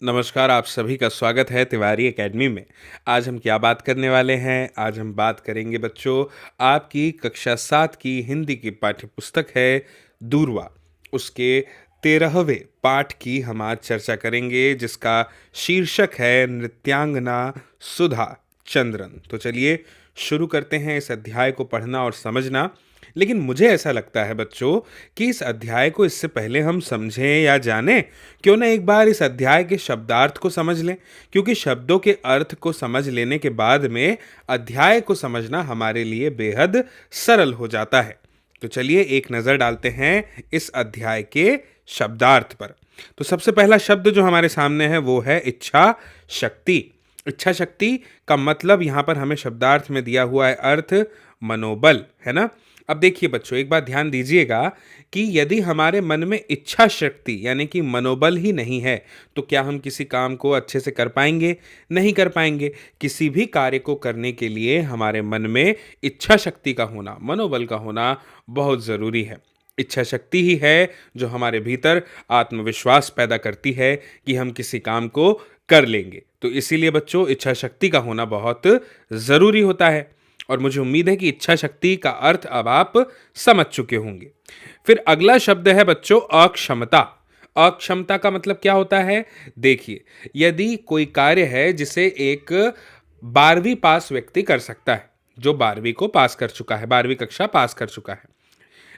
नमस्कार, आप सभी का स्वागत है तिवारी एकेडमी में। आज हम क्या बात करने वाले हैं? आज हम बात करेंगे बच्चों, आपकी कक्षा 7 की हिंदी की पाठ्य पुस्तक है दूरवा। उसके 13वें पाठ की हम आज चर्चा करेंगे, जिसका शीर्षक है नृत्यांगना सुधा चंद्रन। तो चलिए शुरू करते हैं इस अध्याय को पढ़ना और समझना। लेकिन मुझे ऐसा लगता है बच्चों कि इस अध्याय को इससे पहले हम समझें या जानें, क्यों ना एक बार इस अध्याय के शब्दार्थ को समझ लें, क्योंकि शब्दों के अर्थ को समझ लेने के बाद में अध्याय को समझना हमारे लिए बेहद सरल हो जाता है। तो चलिए एक नज़र डालते हैं इस अध्याय के शब्दार्थ पर। तो सबसे पहला शब्द जो हमारे सामने है वो है इच्छा शक्ति। इच्छा शक्ति का मतलब यहाँ पर हमें शब्दार्थ में दिया हुआ है अर्थ मनोबल, है ना। अब देखिए बच्चों, एक बात ध्यान दीजिएगा कि यदि हमारे मन में इच्छा शक्ति यानी कि मनोबल ही नहीं है, तो क्या हम किसी काम को अच्छे से कर पाएंगे? नहीं कर पाएंगे। किसी भी कार्य को करने के लिए हमारे मन में इच्छा शक्ति का होना, मनोबल का होना बहुत ज़रूरी है। इच्छा शक्ति ही है जो हमारे भीतर आत्मविश्वास पैदा करती है कि हम किसी काम को कर लेंगे। तो इसीलिए बच्चों, इच्छा शक्ति का होना बहुत ज़रूरी होता है। और मुझे उम्मीद है कि इच्छा शक्ति का अर्थ अब आप समझ चुके होंगे। फिर अगला शब्द है बच्चों अक्षमता। अक्षमता का मतलब क्या होता है? देखिए, यदि कोई कार्य है जिसे एक 12वीं पास व्यक्ति कर सकता है, जो 12वीं को पास कर चुका है, 12वीं कक्षा पास कर चुका है,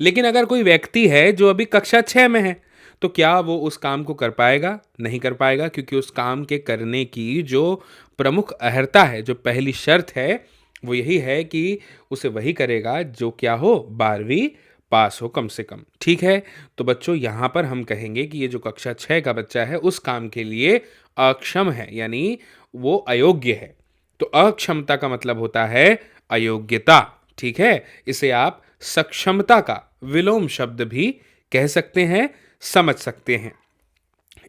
लेकिन अगर कोई व्यक्ति है जो अभी कक्षा 6 में है, तो क्या वो उस काम को कर पाएगा? नहीं कर पाएगा, क्योंकि उस काम के करने की जो प्रमुख अहर्ता है, जो पहली शर्त है, वो यही है कि उसे वही करेगा जो क्या हो, 12वीं पास हो कम से कम। ठीक है। तो बच्चों, यहाँ पर हम कहेंगे कि ये जो कक्षा 6 का बच्चा है उस काम के लिए अक्षम है, यानी वो अयोग्य है। तो अक्षमता का मतलब होता है अयोग्यता। ठीक है। इसे आप सक्षमता का विलोम शब्द भी कह सकते हैं, समझ सकते हैं।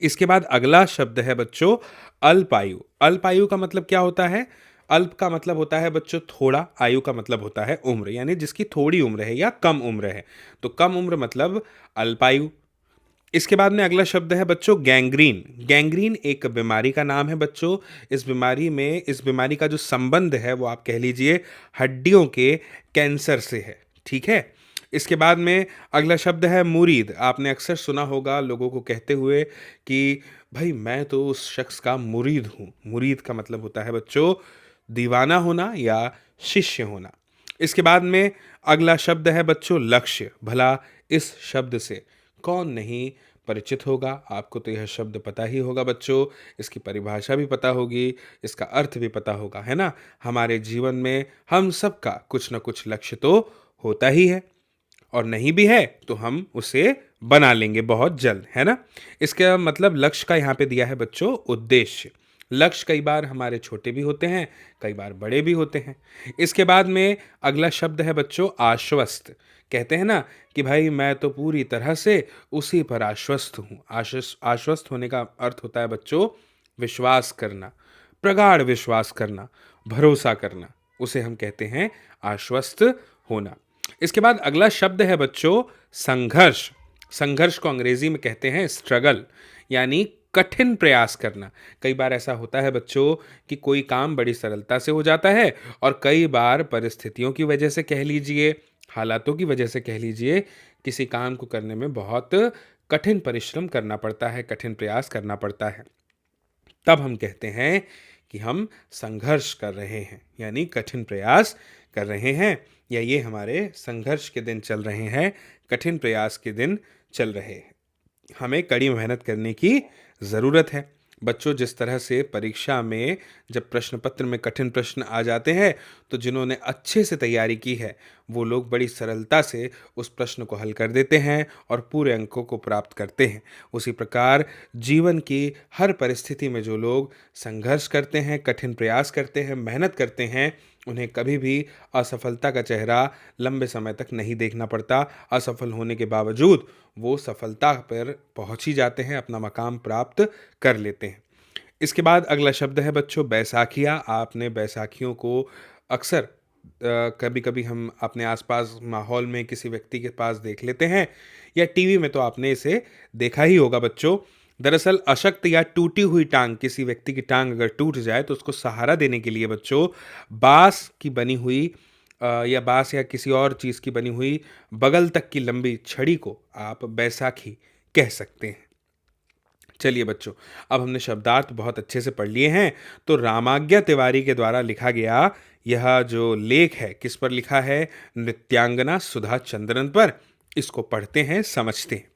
इसके बाद अगला शब्द है बच्चों अल्पायु। अल्पायु का मतलब क्या होता है? अल्प का मतलब होता है बच्चों थोड़ा, आयु का मतलब होता है उम्र, यानी जिसकी थोड़ी उम्र है या कम उम्र है। तो कम उम्र मतलब अल्पायु। इसके बाद में अगला शब्द है बच्चों गैंग्रीन। गैंग्रीन एक बीमारी का नाम है बच्चों। इस बीमारी का जो संबंध है वो आप कह लीजिए हड्डियों के कैंसर से है। ठीक है। इसके बाद में अगला शब्द है मुरीद। आपने अक्सर सुना होगा लोगों को कहते हुए कि भाई मैं तो उस शख्स का मुरीद हूँ। मुरीद का मतलब होता है बच्चों दीवाना होना या शिष्य होना। इसके बाद में अगला शब्द है बच्चों लक्ष्य। भला इस शब्द से कौन नहीं परिचित होगा? आपको तो यह शब्द पता ही होगा बच्चों, इसकी परिभाषा भी पता होगी, इसका अर्थ भी पता होगा, है ना। हमारे जीवन में हम सबका कुछ ना कुछ लक्ष्य तो होता ही है, और नहीं भी है तो हम उसे बना लेंगे बहुत जल्द, है ना। इसका मतलब लक्ष्य का यहाँ पे दिया है बच्चों उद्देश्य। लक्ष्य कई बार हमारे छोटे भी होते हैं, कई बार बड़े भी होते हैं। इसके बाद में अगला शब्द है बच्चों आश्वस्त। कहते हैं ना कि भाई मैं तो पूरी तरह से उसी पर आश्वस्त हूँ। आश्वस्त होने का अर्थ होता है बच्चों विश्वास करना, प्रगाढ़ विश्वास करना, भरोसा करना, उसे हम कहते हैं आश्वस्त होना। इसके बाद अगला शब्द है बच्चों संघर्ष। संघर्ष को अंग्रेजी में कहते हैं स्ट्रगल, यानी कठिन प्रयास करना। कई बार ऐसा होता है बच्चों कि कोई काम बड़ी सरलता से हो जाता है, और कई बार परिस्थितियों की वजह से कह लीजिए, हालातों की वजह से कह लीजिए, किसी काम को करने में बहुत कठिन परिश्रम करना पड़ता है, कठिन प्रयास करना पड़ता है। तब हम कहते हैं कि हम संघर्ष कर रहे हैं, यानी कठिन प्रयास कर रहे हैं, या ये हमारे संघर्ष के दिन चल रहे हैं, कठिन प्रयास के दिन चल रहे हैं। हमें कड़ी मेहनत करने की ज़रूरत है। बच्चों, जिस तरह से परीक्षा में जब प्रश्न पत्र में कठिन प्रश्न आ जाते हैं, तो जिन्होंने अच्छे से तैयारी की है वो लोग बड़ी सरलता से उस प्रश्न को हल कर देते हैं और पूरे अंकों को प्राप्त करते हैं। उसी प्रकार जीवन की हर परिस्थिति में जो लोग संघर्ष करते हैं, कठिन प्रयास करते हैं, मेहनत करते हैं, उन्हें कभी भी असफलता का चेहरा लंबे समय तक नहीं देखना पड़ता। असफल होने के बावजूद वो सफलता पर पहुंच ही जाते हैं, अपना मकाम प्राप्त कर लेते हैं। इसके बाद अगला शब्द है बच्चों बैसाखियाँ। आपने बैसाखियों को अक्सर कभी कभी हम अपने आसपास माहौल में किसी व्यक्ति के पास देख लेते हैं, या टीवी में तो आपने इसे देखा ही होगा बच्चों। दरअसल अशक्त या टूटी हुई टांग, किसी व्यक्ति की टांग अगर टूट जाए तो उसको सहारा देने के लिए बच्चों बांस की बनी हुई या बांस या किसी और चीज़ की बनी हुई बगल तक की लंबी छड़ी को आप बैसाखी कह सकते हैं। चलिए बच्चों, अब हमने शब्दार्थ बहुत अच्छे से पढ़ लिए हैं, तो रामाज्ञा तिवारी के द्वारा लिखा गया यह जो लेख है किस पर लिखा है? नृत्यांगना सुधा चंद्रन पर। इसको पढ़ते हैं, समझते हैं।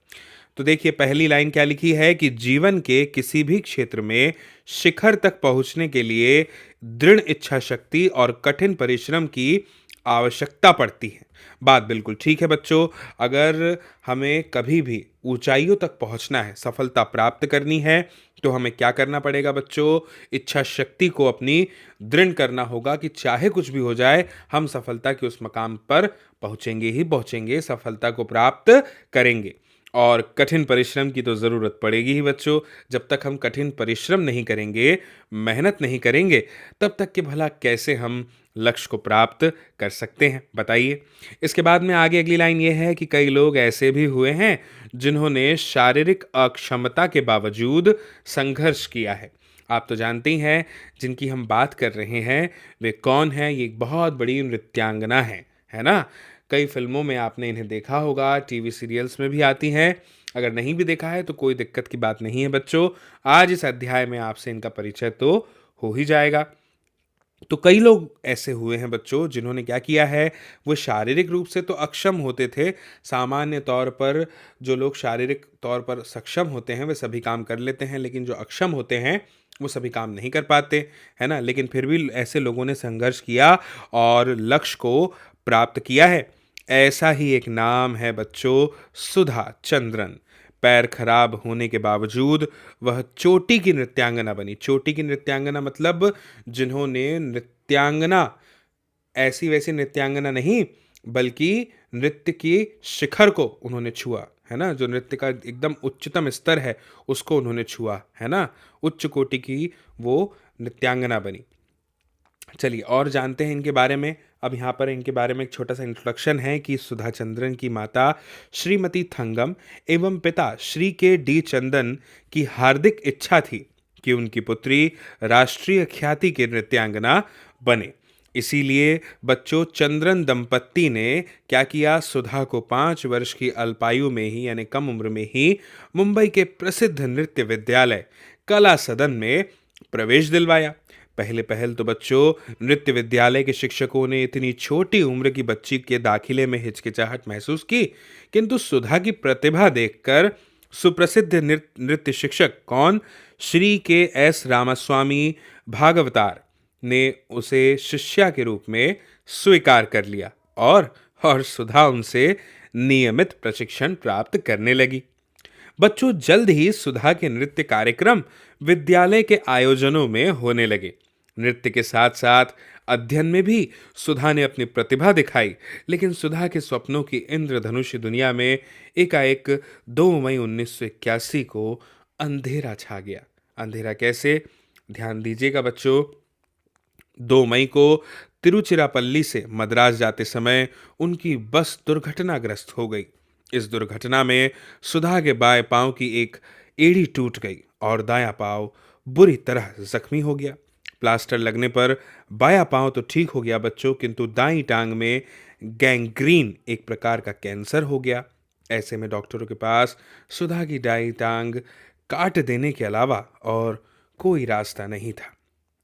तो देखिए पहली लाइन क्या लिखी है कि जीवन के किसी भी क्षेत्र में शिखर तक पहुंचने के लिए दृढ़ इच्छा शक्ति और कठिन परिश्रम की आवश्यकता पड़ती है। बात बिल्कुल ठीक है बच्चों। अगर हमें कभी भी ऊंचाइयों तक पहुंचना है, सफलता प्राप्त करनी है, तो हमें क्या करना पड़ेगा बच्चों? इच्छा शक्ति को अपनी दृढ़ करना होगा कि चाहे कुछ भी हो जाए, हम सफलता के उस मकाम पर पहुंचेंगे ही पहुंचेंगे, सफलता को प्राप्त करेंगे। और कठिन परिश्रम की तो ज़रूरत पड़ेगी ही बच्चों। जब तक हम कठिन परिश्रम नहीं करेंगे, मेहनत नहीं करेंगे, तब तक कि भला कैसे हम लक्ष्य को प्राप्त कर सकते हैं, बताइए। इसके बाद में आगे अगली लाइन ये है कि कई लोग ऐसे भी हुए हैं जिन्होंने शारीरिक अक्षमता के बावजूद संघर्ष किया है। आप तो जानते ही हैं जिनकी हम बात कर रहे हैं वे कौन हैं। ये एक बहुत बड़ी नृत्यांगना है ना। कई फिल्मों में आपने इन्हें देखा होगा, टीवी सीरियल्स में भी आती हैं। अगर नहीं भी देखा है तो कोई दिक्कत की बात नहीं है बच्चों, आज इस अध्याय में आपसे इनका परिचय तो हो ही जाएगा। तो कई लोग ऐसे हुए हैं बच्चों जिन्होंने क्या किया है, वो शारीरिक रूप से तो अक्षम होते थे। सामान्य तौर पर जो लोग शारीरिक तौर पर सक्षम होते हैं वे सभी काम कर लेते हैं, लेकिन जो अक्षम होते हैं वो सभी काम नहीं कर पाते, है ना। लेकिन फिर भी ऐसे लोगों ने संघर्ष किया और लक्ष्य को प्राप्त किया है। ऐसा ही एक नाम है बच्चों, सुधा चंद्रन। पैर खराब होने के बावजूद वह चोटी की नृत्यांगना बनी। चोटी की नृत्यांगना मतलब जिन्होंने नृत्यांगना, ऐसी वैसी नृत्यांगना नहीं, बल्कि नृत्य की शिखर को उन्होंने छुआ, है ना। जो नृत्य का एकदम उच्चतम स्तर है उसको उन्होंने छुआ, है ना। उच्च कोटि की वो नृत्यांगना बनी। चलिए और जानते हैं इनके बारे में। अब यहाँ पर इनके बारे में एक छोटा सा इंट्रोडक्शन है कि सुधा चंद्रन की माता श्रीमती थंगम एवं पिता श्री के डी चंदन की हार्दिक इच्छा थी कि उनकी पुत्री राष्ट्रीय ख्याति की नृत्यांगना बने। इसीलिए बच्चों चंद्रन दंपत्ति ने क्या किया, सुधा को 5 वर्ष की अल्पायु में ही यानी कम उम्र में ही मुंबई के प्रसिद्ध नृत्य विद्यालय कला सदन में प्रवेश दिलवाया। पहले पहल तो बच्चों नृत्य विद्यालय के शिक्षकों ने इतनी छोटी उम्र की बच्ची के दाखिले में हिचकिचाहट महसूस की, किंतु सुधा की प्रतिभा देखकर सुप्रसिद्ध नृत्य शिक्षक कौन, श्री के एस रामास्वामी भागवतार ने उसे शिष्या के रूप में स्वीकार कर लिया और सुधा उनसे नियमित प्रशिक्षण प्राप्त करने लगी। बच्चों जल्द ही सुधा के नृत्य कार्यक्रम विद्यालय के आयोजनों में होने लगे। नृत्य के साथ साथ अध्ययन में भी सुधा ने अपनी प्रतिभा दिखाई, लेकिन सुधा के स्वप्नों की इंद्रधनुष दुनिया में एकाएक 2 मई 1981 को अंधेरा छा गया। अंधेरा कैसे, ध्यान दीजिएगा बच्चों। 2 मई को तिरुचिरापल्ली से मद्रास जाते समय उनकी बस दुर्घटनाग्रस्त हो गई। इस दुर्घटना में सुधा के बाएं पांव की एक एड़ी टूट गई और दायां पांव बुरी तरह जख्मी हो गया। प्लास्टर लगने पर बायां पांव तो ठीक हो गया बच्चों, किंतु दाईं टांग में गैंग्रीन, एक प्रकार का कैंसर हो गया। ऐसे में डॉक्टरों के पास सुधा की दाईं टांग काट देने के अलावा और कोई रास्ता नहीं था।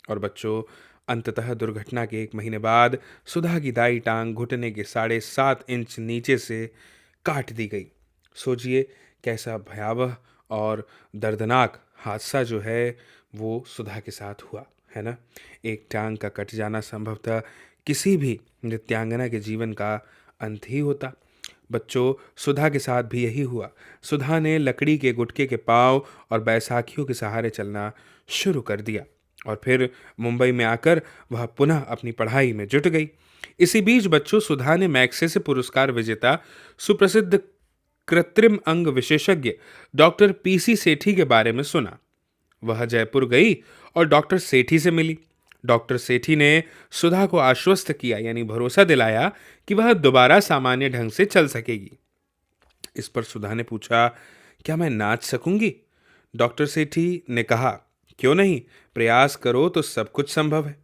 और बच्चों अंततः दुर्घटना के 1 महीने बाद सुधा की दाई टांग घुटने के 7.5 इंच नीचे से काट दी गई। सोचिए कैसा भयावह और दर्दनाक हादसा जो है वो सुधा के साथ हुआ, है ना। एक टांग का कट जाना संभवतः किसी भी नृत्यांगना के जीवन का अंत ही होता। बच्चों सुधा के साथ भी यही हुआ। सुधा ने लकड़ी के गुटके के पांव और बैसाखियों के सहारे चलना शुरू कर दिया और फिर मुंबई में आकर वह पुनः अपनी पढ़ाई में जुट गई। इसी बीच बच्चों सुधा ने मैग्सेसे पुरस्कार विजेता सुप्रसिद्ध कृत्रिम अंग विशेषज्ञ डॉक्टर पीसी सेठी के बारे में सुना। वह जयपुर गई और डॉक्टर सेठी से मिली। डॉक्टर सेठी ने सुधा को आश्वस्त किया, यानी भरोसा दिलाया कि वह दोबारा सामान्य ढंग से चल सकेगी। इस पर सुधा ने पूछा, क्या मैं नाच सकूंगी? डॉक्टर सेठी ने कहा, क्यों नहीं, प्रयास करो तो सब कुछ संभव है।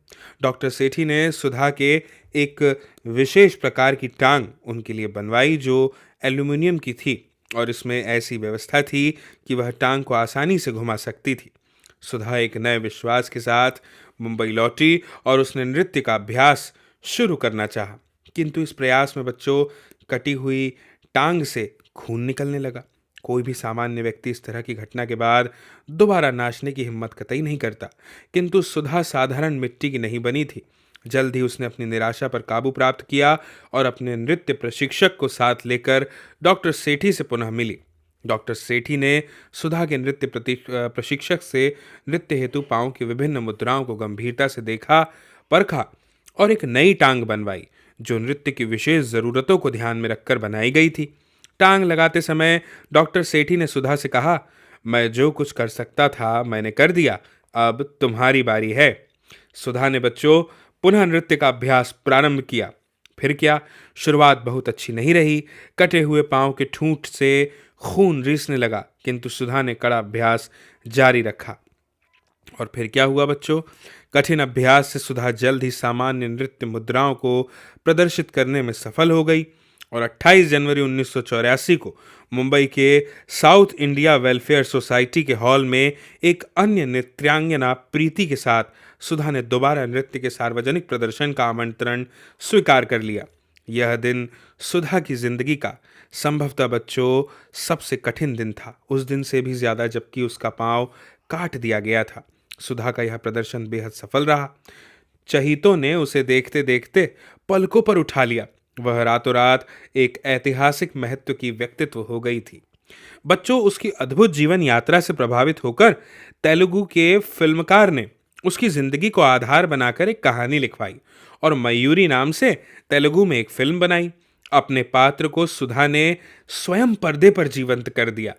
डॉक्टर सेठी ने सुधा के एक विशेष प्रकार की टांग उनके लिए बनवाई जो एल्यूमिनियम की थी, और इसमें ऐसी व्यवस्था थी कि वह टांग को आसानी से घुमा सकती थी। सुधा एक नए विश्वास के साथ मुंबई लौटी और उसने नृत्य का अभ्यास शुरू करना चाहा, किंतु इस प्रयास में बच्चों कटी हुई टांग से खून निकलने लगा। कोई भी सामान्य व्यक्ति इस तरह की घटना के बाद दोबारा नाचने की हिम्मत कतई नहीं करता, किंतु सुधा साधारण मिट्टी की नहीं बनी थी। जल्द ही उसने अपनी निराशा पर काबू प्राप्त किया और अपने नृत्य प्रशिक्षक को साथ लेकर डॉक्टर सेठी से पुनः मिली। डॉक्टर सेठी ने सुधा के नृत्य प्रशिक्षक से नृत्य हेतु पांव की विभिन्न मुद्राओं को गंभीरता से देखा, परखा और एक नई टांग बनवाई जो नृत्य की विशेष जरूरतों को ध्यान में रखकर बनाई गई थी। टांग लगाते समय डॉक्टर सेठी ने सुधा से कहा, मैं जो कुछ कर सकता था मैंने कर दिया, अब तुम्हारी बारी है। सुधा ने बच्चों पुनः नृत्य का अभ्यास प्रारंभ किया। फिर क्या, शुरुआत बहुत अच्छी नहीं रही। कटे हुए पांव के ठूंठ से खून रिसने लगा, किंतु सुधा ने कड़ा अभ्यास जारी रखा। और फिर क्या हुआ बच्चों, कठिन अभ्यास से सुधा जल्द ही सामान्य नृत्य मुद्राओं को प्रदर्शित करने में सफल हो गई और 28 जनवरी 1984 को मुंबई के साउथ इंडिया वेलफेयर सोसाइटी के हॉल में एक अन्य नृत्यांगना प्रीति के साथ सुधा ने दोबारा नृत्य के सार्वजनिक प्रदर्शन का आमंत्रण स्वीकार कर लिया। यह दिन सुधा की जिंदगी का संभवतः बच्चों सबसे कठिन दिन था, उस दिन से भी ज्यादा, जबकि उसका पांव काट दिया गया था। सुधा का यह प्रदर्शन बेहद सफल रहा। चहीतों ने उसे देखते देखते पलकों पर उठा लिया। वह रातों रात एक ऐतिहासिक महत्व की व्यक्तित्व हो गई थी। बच्चों, उसकी अद्भुत जीवन यात्रा से प्रभावित होकर तेलुगु के फिल्मकार ने उसकी जिंदगी को आधार बनाकर एक कहानी लिखवाई और मयूरी नाम से तेलुगु में एक फिल्म बनाई। अपने पात्र को सुधा ने स्वयं पर्दे पर जीवंत कर दिया।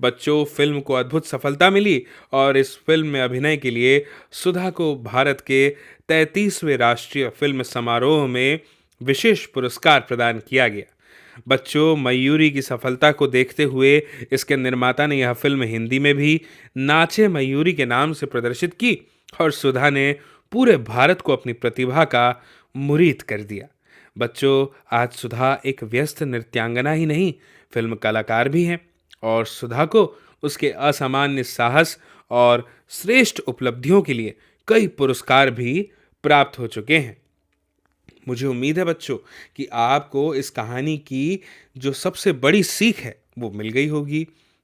बच्चों, फिल्म को अद्भुत सफलता मिली और इस फिल्म में अभिनय के लिए सुधा को भारत के 33वें राष्ट्रीय फिल्म समारोह में विशेष पुरस्कार प्रदान किया गया। बच्चों, मयूरी की सफलता को देखते हुए इसके निर्माता ने यह फिल्म हिंदी में भी नाचे मयूरी के नाम से प्रदर्शित की और सुधा ने पूरे भारत को अपनी प्रतिभा का मुरीद कर दिया। बच्चों, आज सुधा एक व्यस्त नृत्यांगना ही नहीं, फिल्म कलाकार भी हैं और सुधा को उसके असामान्य साहस और श्रेष्ठ उपलब्धियों के लिए कई पुरस्कार भी प्राप्त हो चुके हैं। मुझे उम्मीद है बच्चों कि आपको इस कहानी की जो सबसे बड़ी सीख है वो मिल गई होगी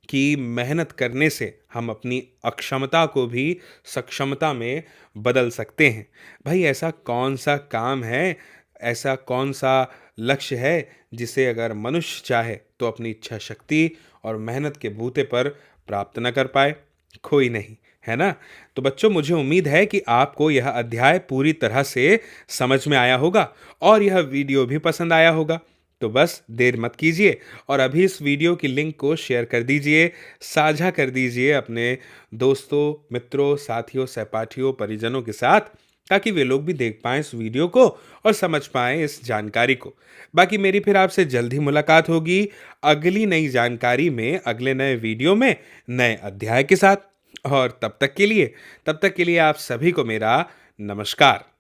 कि मेहनत करने से हम अपनी अक्षमता को भी सक्षमता में बदल सकते हैं। भाई, ऐसा कौन सा काम है, ऐसा कौन सा लक्ष्य है जिसे अगर मनुष्य चाहे तो अपनी इच्छा शक्ति और मेहनत के बूते पर प्राप्त न कर पाए? कोई नहीं, है ना? तो बच्चों, मुझे उम्मीद है कि आपको यह अध्याय पूरी तरह से समझ में आया होगा और यह वीडियो भी पसंद आया होगा। तो बस देर मत कीजिए और अभी इस वीडियो की लिंक को शेयर कर दीजिए, साझा कर दीजिए अपने दोस्तों, मित्रों, साथियों, सहपाठियों, परिजनों के साथ, ताकि वे लोग भी देख पाएं इस वीडियो को और समझ पाएं इस जानकारी को। बाकी मेरी फिर आपसे जल्द ही मुलाकात होगी अगली नई जानकारी में, अगले नए वीडियो में, नए अध्याय के साथ। और तब तक के लिए आप सभी को मेरा नमस्कार।